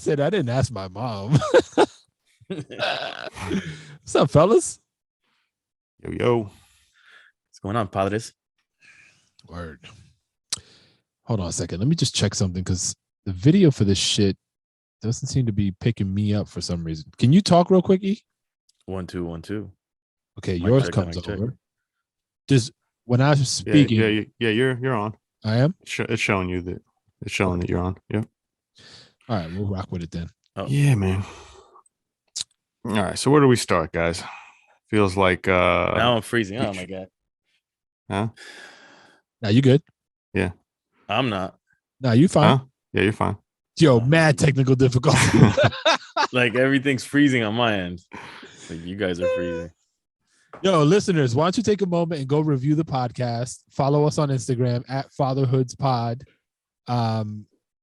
said I didn't ask my mom. What's up, fellas? Yo. What's going on, padres? Word. Hold on a second. Let me just check something because the video for this shit doesn't seem to be picking me up for some reason. Can you talk real quick, E? 1 2 1 2. Okay, yours check, comes mic check. over. Just when I was speaking, You're on. I am. It's showing you that. It's showing that you're on. Yeah. All right, we'll rock with it then. Oh. Yeah, man. All right. So where do we start, guys? Feels like Now I'm freezing. Oh my god. Huh? Now you good? Yeah. I'm not. Now you fine? Huh? Yeah, you're fine. Yo, mad technical difficulty. Like everything's freezing on my end. Like you guys are freezing. Yo, listeners, why don't you take a moment and go review the podcast? Follow us on Instagram at fatherhoodspod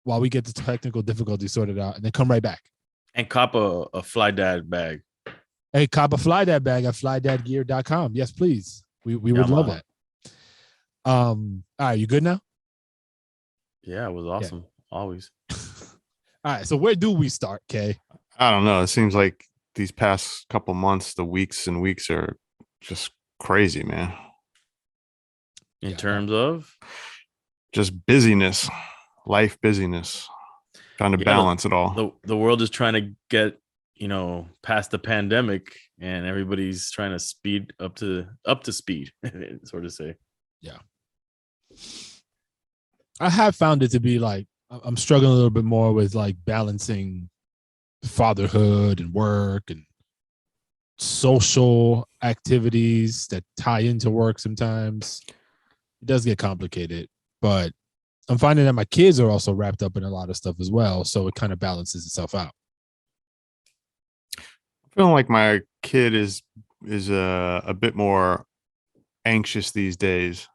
while we get the technical difficulty sorted out, and then come right back. And cop a fly dad bag. Hey, cop a fly dad bag at flydadgear.com. Yes, please. We would love that. All right, you good now? Yeah, it was awesome. Yeah. Always. All right, so where do we start, Kay? I don't know. It seems like these past couple months, the weeks and weeks are just crazy, man. In terms of? Just busyness, life busyness, trying to balance it all. The world is trying to get, past the pandemic, and everybody's trying to speed up to speed, sort of say. Yeah. I have found it to be like, I'm struggling a little bit more with like balancing fatherhood and work and social activities that tie into work sometimes. It does get complicated, but I'm finding that my kids are also wrapped up in a lot of stuff as well. So it kind of balances itself out. I feel like my kid is a bit more anxious these days,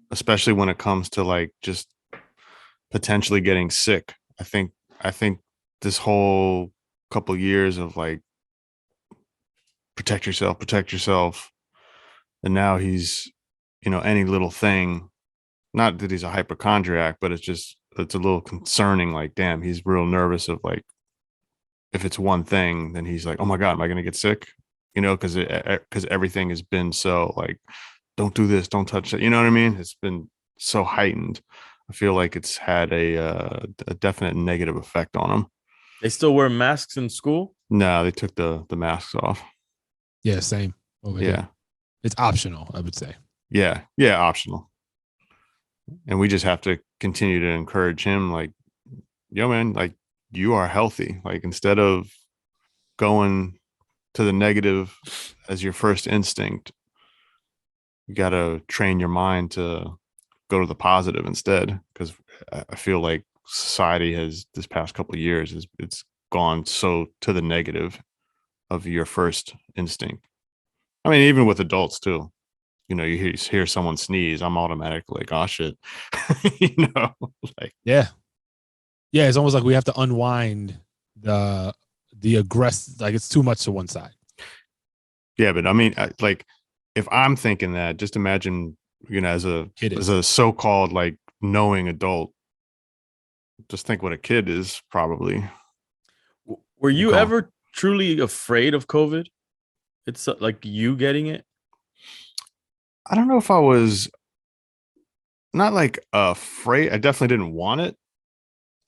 especially when it comes to like just potentially getting sick. I think this whole couple of years of like protect yourself, and now he's any little thing. Not that he's a hypochondriac, but it's a little concerning. Like, damn, he's real nervous of like, if it's one thing, then he's like, oh my God, am I going to get sick? Because everything has been so like, don't do this, don't touch it. You know what I mean? It's been so heightened. I feel like it's had a definite negative effect on him. They still wear masks in school? No, they took the masks off. Yeah, same. Over here. It's optional, I would say. Yeah, optional. And we just have to continue to encourage him, like, yo, man, like, you are healthy. Like, instead of going to the negative as your first instinct, you got to train your mind to go to the positive instead. Because I feel like society has, this past couple of years, it's gone so to the negative of your first instinct. I mean, even with adults too. You hear someone sneeze, I'm automatically like, oh shit. Like, yeah. It's almost like we have to unwind the aggressive, like it's too much to one side. Yeah, but I mean, like, if I'm thinking that, just imagine, as a so-called like knowing adult, just think what a kid is probably. Were you ever truly afraid of COVID? It's like you getting it? I don't know if I was not like afraid. I definitely didn't want it.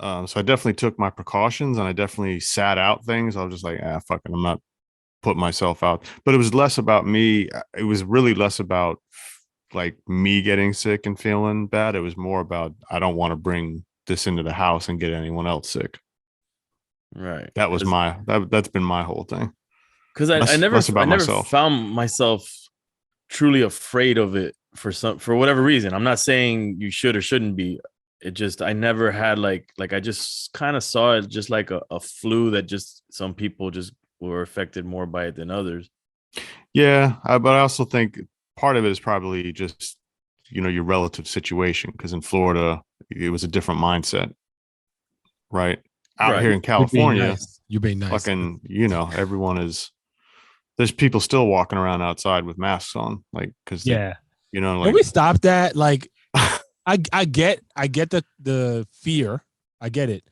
So I definitely took my precautions, and I definitely sat out things. I was just like, fuck it, I'm not putting myself out. But it was less about me. It was really less about like me getting sick and feeling bad. It was more about, I don't want to bring this into the house and get anyone else sick. Right. That was that's been my whole thing. Because I never found myself truly afraid of it for whatever reason. I'm not saying you should or shouldn't be. It just, I never had like I just kind of saw it just like a flu that just some people just were affected more by it than others. Yeah, but I also think part of it is probably just, your relative situation. Because in Florida, it was a different mindset, right? Out here in California, you're being nice. Fucking, everyone is. There's people still walking around outside with masks on, like, because like, can we stop that? Like, I get the fear, I get it,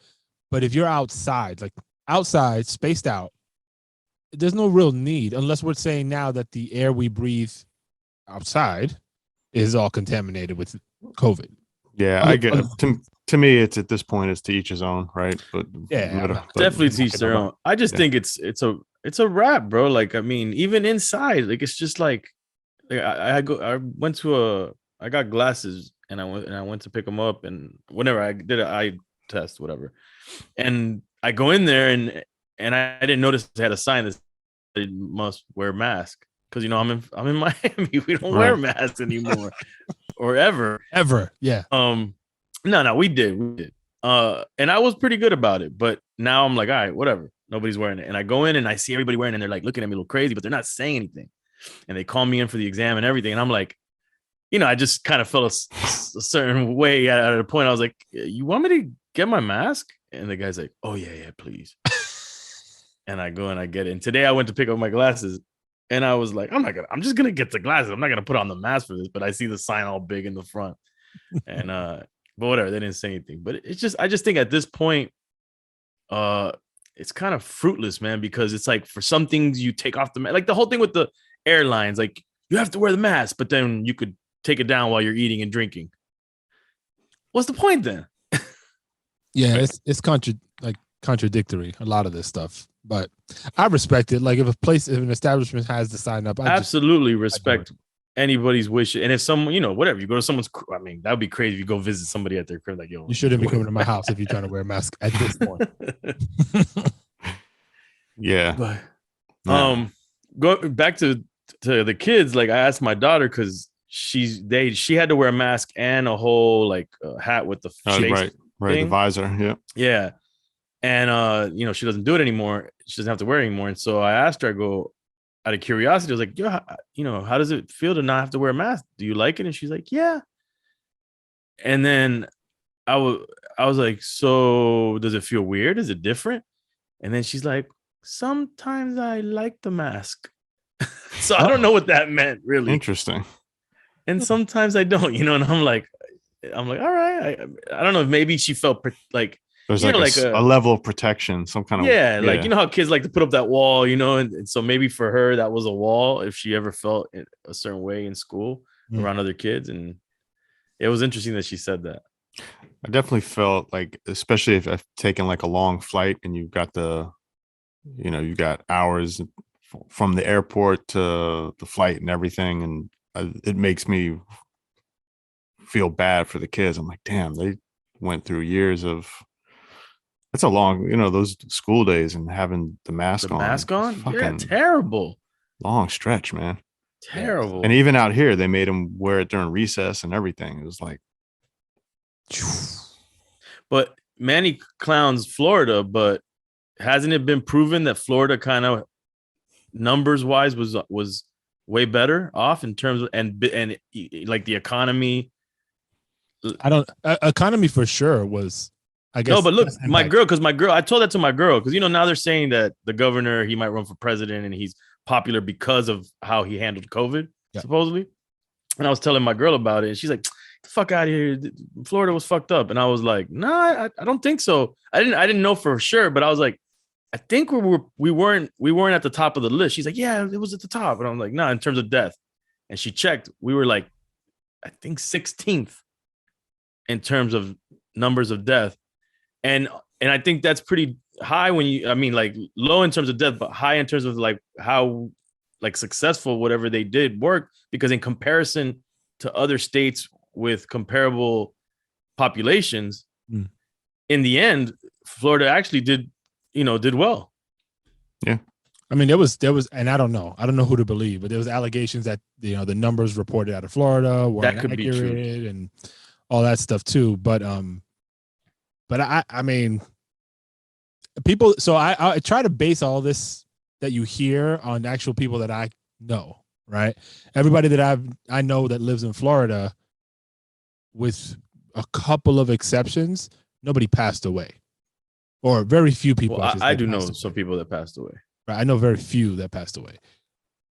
But if you're outside, like outside, spaced out, there's no real need, unless we're saying now that the air we breathe outside is all contaminated with COVID. Yeah, I get it. To me, it's at this point, it's to each his own, right? But yeah, definitely to each their own. I just think it's a wrap, bro. Like, I mean, even inside, like it's just like I got glasses and I went to pick them up, and whenever I did an eye test, whatever, and I go in there and I didn't notice they had a sign that they must wear a mask, because I'm in Miami. We don't wear masks anymore or ever. Yeah. No, we did. And I was pretty good about it, but now I'm like, all right, whatever. Nobody's wearing it. And I go in and I see everybody wearing it, and they're like looking at me a little crazy, but they're not saying anything. And they call me in for the exam and everything. And I'm like, I just kind of felt a certain way at a point. I was like, you want me to get my mask? And the guy's like, oh yeah, please. And I go and I get it. And today I went to pick up my glasses, and I was like, I'm just gonna get the glasses. I'm not gonna put on the mask for this. But I see the sign all big in the front. And but whatever, they didn't say anything. But I just think at this point, it's kind of fruitless, man, because it's like for some things you take off the mask, like the whole thing with the airlines, like you have to wear the mask, but then you could take it down while you're eating and drinking. What's the point then? Yeah, it's contradictory, a lot of this stuff, but I respect it. Like if an establishment has to sign up, I absolutely respect anybody's wish. And if someone, whatever, you go to someone's, I mean, that would be crazy if you go visit somebody at their crib, like, yo, you shouldn't be coming to my house if you're trying to wear a mask at this point. Yeah. But go back to the kids, like I asked my daughter, because she had to wear a mask and a whole like hat with the face right, the visor. Yeah. And she doesn't do it anymore. She doesn't have to wear it anymore. And so I asked her, I go, out of curiosity, I was like, yo, how does it feel to not have to wear a mask? Do you like it? And she's like, yeah. And then I was like, so does it feel weird? Is it different? And then she's like, sometimes I like the mask. So I don't know what that meant, really. Interesting. And sometimes I don't, and I'm like, all right. I don't know if maybe she felt like there's like a level of protection, some kind of like how kids like to put up that wall, and so maybe for her that was a wall if she ever felt a certain way in school around other kids. And it was interesting that she said that. I definitely felt like, especially if I've taken like a long flight and you've got you got hours from the airport to the flight and everything, and it makes me feel bad for the kids. I'm like, damn, they went through years of. It's a long, those school days and having the mask on. Yeah, terrible. Long stretch, man. Terrible. And even out here, they made them wear it during recess and everything. It was like. But Manny clowns Florida, but hasn't it been proven that Florida kind of numbers wise was way better off in terms of and like the economy? Economy for sure was. I guess no, but look, my girl, I told that to my girl, because now they're saying that the governor, he might run for president and he's popular because of how he handled COVID, supposedly. And I was telling my girl about it, and she's like, "Get the fuck out of here! Florida was fucked up." And I was like, "Nah, I don't think so. I didn't know for sure, but I was like, I think we weren't at the top of the list." She's like, "Yeah, it was at the top," and I'm like, "Nah, in terms of death." And she checked, we were like, I think 16th in terms of numbers of death. And I think that's pretty high like low in terms of death, but high in terms of like how like successful whatever they did worked, because in comparison to other states with comparable populations, in the end, Florida actually did well. Yeah. I mean, there was, and I don't know who to believe, but there was allegations that the numbers reported out of Florida were inaccurate and all that stuff too. But I mean, people. So I try to base all this that you hear on actual people that I know. Right, everybody that I know that lives in Florida, with a couple of exceptions, nobody passed away, or very few people. Well, I do know some people that passed away. Right, I know very few that passed away.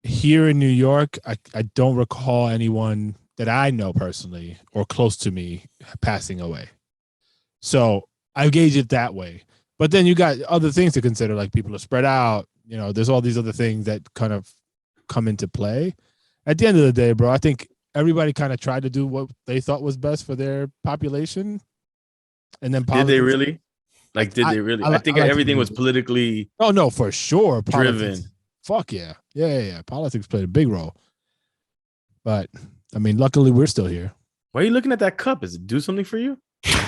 Here in New York, I don't recall anyone that I know personally or close to me passing away. So I gauge it that way. But then you got other things to consider, like people are spread out. You know, there's all these other things that kind of come into play. At the end of the day, bro, I think everybody kind of tried to do what they thought was best for their population. And then did they really? Like, did they really? I think everything was politically. Oh no, for sure. Driven. Politics, fuck yeah. Yeah. Politics played a big role. But I mean, luckily we're still here. Why are you looking at that cup? Does it do something for you?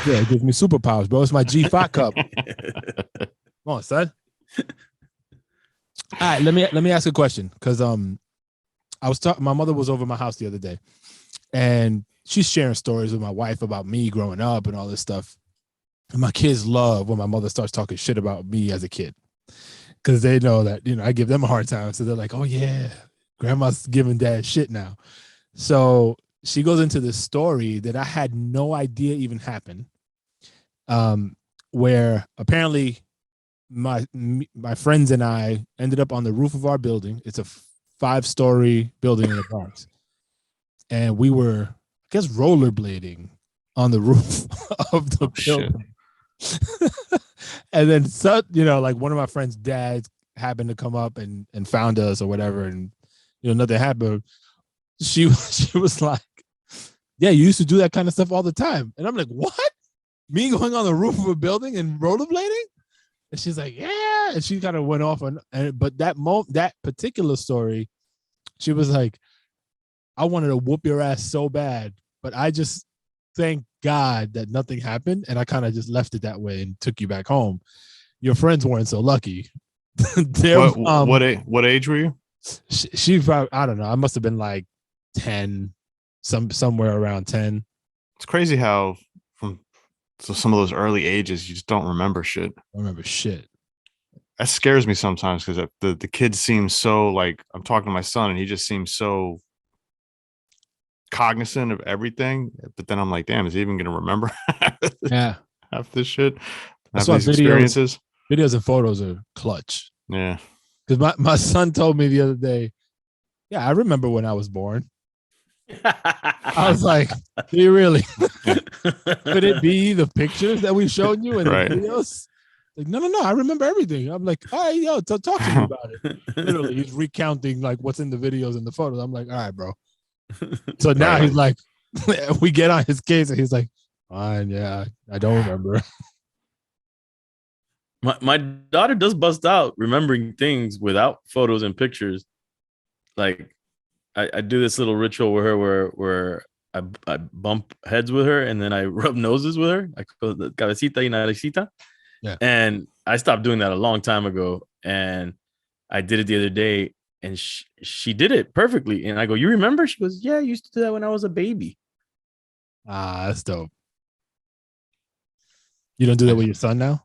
Yeah, it gives me superpowers, bro. It's my G5 cup. Come on, son. All right, let me ask a question, because I was talking. My mother was over my house the other day, and she's sharing stories with my wife about me growing up and all this stuff. And my kids love when my mother starts talking shit about me as a kid, because they know that, you know, I give them a hard time. So they're like, "Oh yeah, grandma's giving dad shit now." So she goes into this story that I had no idea even happened, where apparently my friends and I ended up on the roof of our building. It's a 5-story building in the Bronx, and we were, I guess, rollerblading on the roof of the building. And then, so, you know, like one of my friends' dads happened to come up and found us or whatever, and you know, nothing happened. She was like, "Yeah, you used to do that kind of stuff all the time," and I'm like, "What? Me going on the roof of a building and rollerblading?" And she's like, "Yeah," and she kind of went off on. But that particular story, she was like, "I wanted to whoop your ass so bad, but I just thank God that nothing happened, and I kind of just left it that way and took you back home. Your friends weren't so lucky." What age were you? She probably, I don't know. I must have been like 10, somewhere around 10. It's crazy how from some of those early ages you just don't remember shit. I remember shit. That scares me sometimes, because the kid seems so, like, I'm talking to my son and he just seems so cognizant of everything, but then I'm like, damn, is he even gonna remember half this shit? That's why videos and photos are clutch. Yeah, because my son told me the other day, "Yeah, I remember when I was born." I was like, "Do you really?" Could it be the pictures that we showed you in the videos? Like, no, I remember everything. I'm like, "All right, yo, talk to me about it." Literally, he's recounting like what's in the videos and the photos. I'm like, "All right, bro." So now he's like, we get on his case and he's like, "Fine, yeah, I don't remember." My daughter does bust out remembering things without photos and pictures. Like, I do this little ritual with her where I bump heads with her and then I rub noses with her. I call it the cabecita y naricita. Yeah. And I stopped doing that a long time ago. And I did it the other day, and she did it perfectly. And I go, "You remember?" She goes, "Yeah, I used to do that when I was a baby." Ah, that's dope. You don't do that with your son now?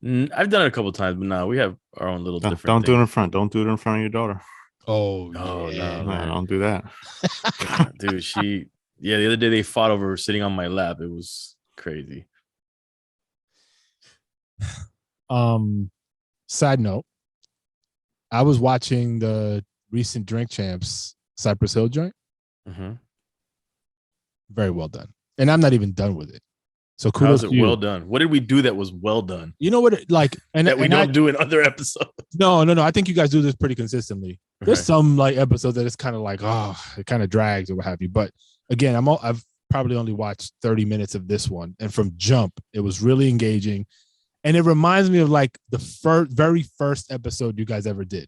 I've done it a couple of times, but no, we have our own little different. Don't do it in front. Don't do it in front of your daughter. Oh, yeah. No, don't do that. Dude, the other day they fought over sitting on my lap. It was crazy. Side note, I was watching the recent Drink Champs Cypress Hill joint. Mm-hmm. Very well done. And I'm not even done with it. So kudos to you. Well done. What did we do that was well done? You know what? That we don't do in other episodes. No. I think you guys do this pretty consistently. There's some like episodes that it's kind of like, it kind of drags or what have you. But again, I've probably only watched 30 minutes of this one, and from jump, it was really engaging, and it reminds me of like the very first episode you guys ever did,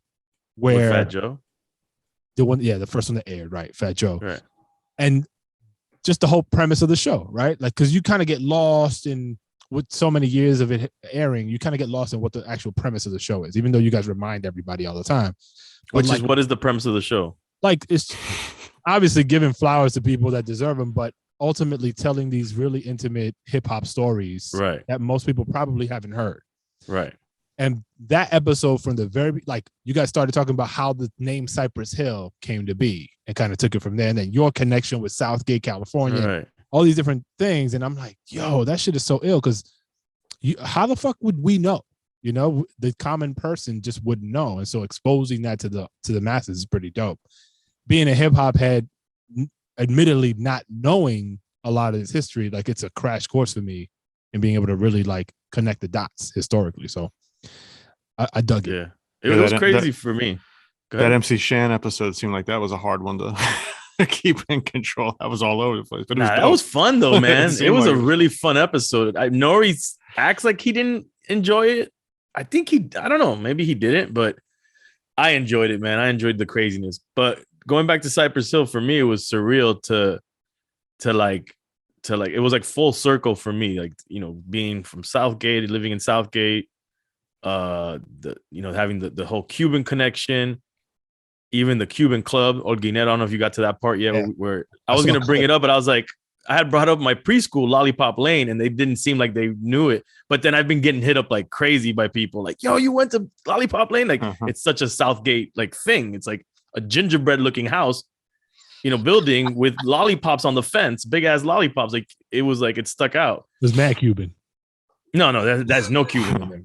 where with Fat Joe, the first one that aired, right? Fat Joe, right? And just the whole premise of the show, right? Like, because you kind of get lost in, with so many years of it airing, you kind of get lost in what the actual premise of the show is, even though you guys remind everybody all the time. But what is the premise of the show? Like, it's obviously giving flowers to people that deserve them, but ultimately telling these really intimate hip hop stories, right, that most people probably haven't heard. Right. And that episode, from the very, like, you guys started talking about how the name Cypress Hill came to be and kind of took it from there. And then your connection with Southgate, California, right, all these different things. And I'm like, yo, that shit is so ill, because how the fuck would we know? You know, the common person just wouldn't know. And so exposing that to the masses is pretty dope. Being a hip hop head, admittedly not knowing a lot of this history, like, it's a crash course for me in being able to really like connect the dots historically. So I dug it. Yeah, it was crazy for me. That MC Shan episode seemed like that was a hard one to keep in control. That was all over the place. But that was fun though, man. It was a really fun episode. Nori acts like he didn't enjoy it. I don't know, maybe he didn't, but I enjoyed it, man. I enjoyed the craziness. But going back to Cypress Hill, for me, it was surreal to like it was like full circle for me. Like, being from Southgate, living in Southgate, having the whole Cuban connection, even the Cuban club, Olguinet. I don't know if you got to that part yet, where I was going to bring it up, but I was like, I had brought up my preschool, Lollipop Lane, and they didn't seem like they knew it. But then I've been getting hit up like crazy by people like, yo, you went to Lollipop Lane? Like, it's such a Southgate like thing. It's like a gingerbread looking house, building with lollipops on the fence, big ass lollipops. Like, it was like, it stuck out. It was mad Cuban. No, that's no Cuban in there.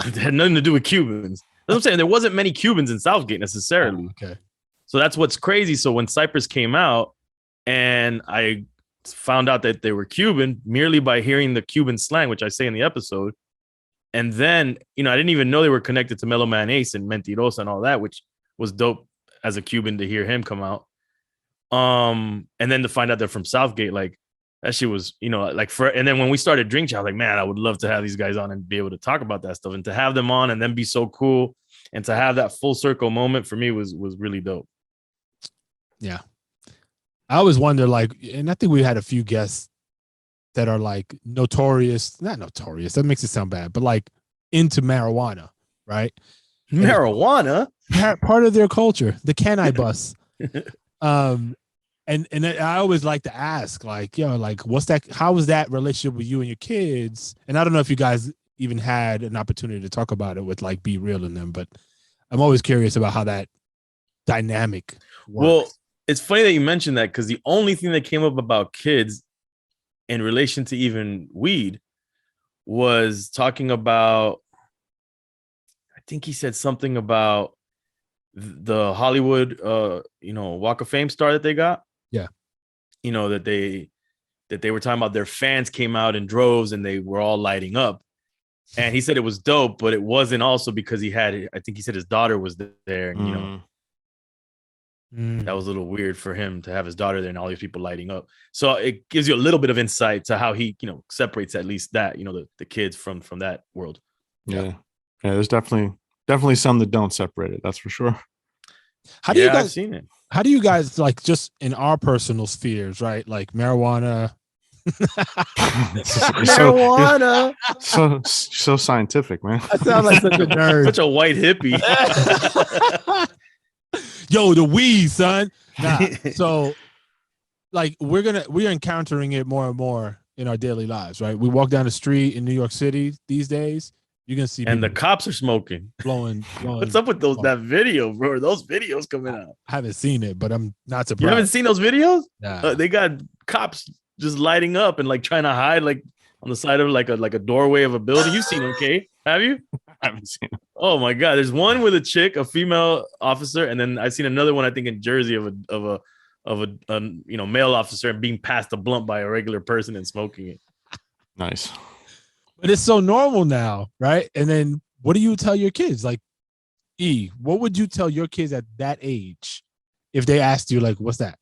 It had nothing to do with Cubans. That's what I'm saying. There wasn't many Cubans in Southgate necessarily. Okay. So that's what's crazy. So when Cypress came out and I found out that they were Cuban merely by hearing the Cuban slang, which I say in the episode. And then, I didn't even know they were connected to Mellow Man Ace and Mentirosa and all that, which was dope as a Cuban to hear him come out. And then to find out they're from Southgate, like that shit was, and then when we started Drink Chat, I was like, man, I would love to have these guys on and be able to talk about that stuff, and to have them on and then be so cool and to have that full circle moment for me was really dope. Yeah. I always wonder, like, and I think we had a few guests that are like not notorious, that makes it sound bad, but like into marijuana, right? Marijuana? Part of their culture, the Kenai bus. And I always like to ask, like, like, what's that? How was that relationship with you and your kids? And I don't know if you guys even had an opportunity to talk about it with like Be Real in them, but I'm always curious about how that dynamic works. Well, it's funny that you mentioned that, because the only thing that came up about kids in relation to even weed was talking about, I think he said something about the Hollywood, Walk of Fame star that they got. Yeah. That they were talking about their fans came out in droves and they were all lighting up. And he said it was dope, but it wasn't also because I think he said his daughter was there. And, that was a little weird for him to have his daughter there and all these people lighting up. So it gives you a little bit of insight to how he, separates at least that, the kids from that world. Yeah. There's definitely some that don't separate it. That's for sure. How do you guys I've seen it? How do you guys, like, just in our personal spheres, right? Like marijuana. Marijuana. So scientific, man. I sound like such a nerd. Such a white hippie. Yo, the weed, son. Nah. So, like, we're encountering it more and more in our daily lives, right? We walk down the street in New York City these days. You can see, and the cops are smoking. Blowing. What's up with that video, bro? Those videos coming out. I haven't seen it, but I'm not surprised. You haven't seen those videos? Nah. They got cops just lighting up and like trying to hide, like on the side of like a doorway of a building. You've seen them, okay? Have you? I haven't seen them. Oh my god! There's one with a female officer, and then I've seen another one, I think in Jersey, of a male officer being passed a blunt by a regular person and smoking it. Nice. But it's so normal now, right? And then what do you tell your kids? Like, what would you tell your kids at that age if they asked you, like, what's that?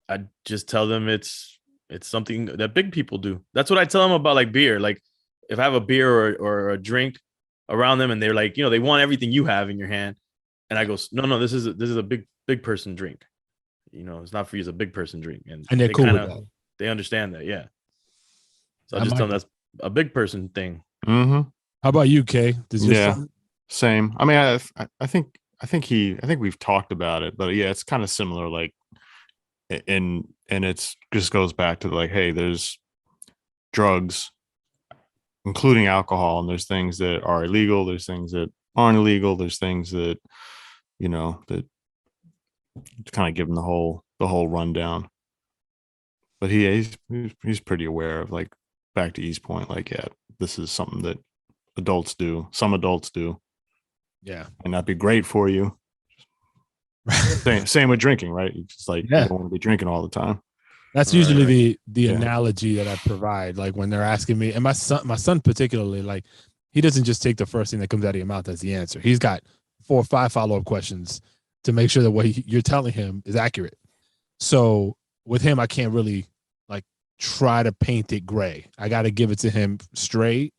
I'd just tell them it's something that big people do. That's what I tell them about, like, beer. Like, if I have a beer or a drink around them and they're like, they want everything you have in your hand. And I go, no, this is a big person drink. It's not for you. It's a big person drink. And they're cool with that. They understand that. Yeah. So I just tell them that's a big person thing. Mm-hmm. How about you, Kay? Same. I mean, I think we've talked about it, but yeah, it's kind of similar. Like, and it's just goes back to like, hey, there's drugs, including alcohol, and there's things that are illegal. There's things that aren't illegal. There's things that, that kind of give them the whole rundown. But he's pretty aware of, like, back to E's point, like, yeah, this is something that adults do. Some adults do. Yeah. And that'd be great for you. Same with drinking, right? It's just like, you don't want to be drinking all the time. That's usually the analogy that I provide. Like when they're asking me, and my son particularly, like he doesn't just take the first thing that comes out of your mouth as the answer. He's got 4 or 5 follow-up questions to make sure that what you're telling him is accurate. So with him, I can't really like try to paint it gray. I got to give it to him straight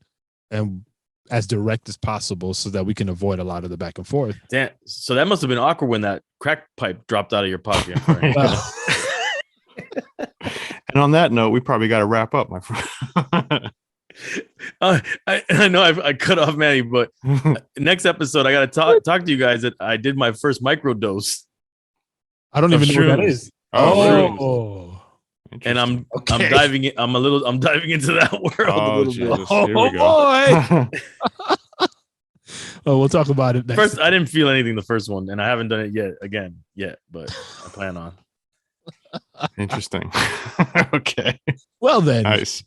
and as direct as possible so that we can avoid a lot of the back and forth. Damn. So that must have been awkward when that crack pipe dropped out of your pocket. And on that note, we probably got to wrap up, my friend. I know I cut off Manny, but next episode I got to talk to you guys that I did my first microdose. I don't even know what that is. Oh. And I'm diving in. I'm diving into that world a little bit. Oh boy. Oh, we'll talk about it next. First, I didn't feel anything the first one, and I haven't done it yet, but I plan on. Interesting. Okay. Well then. Nice.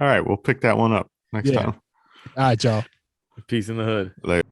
All right, we'll pick that one up next time. All right, y'all. Peace in the hood. Later.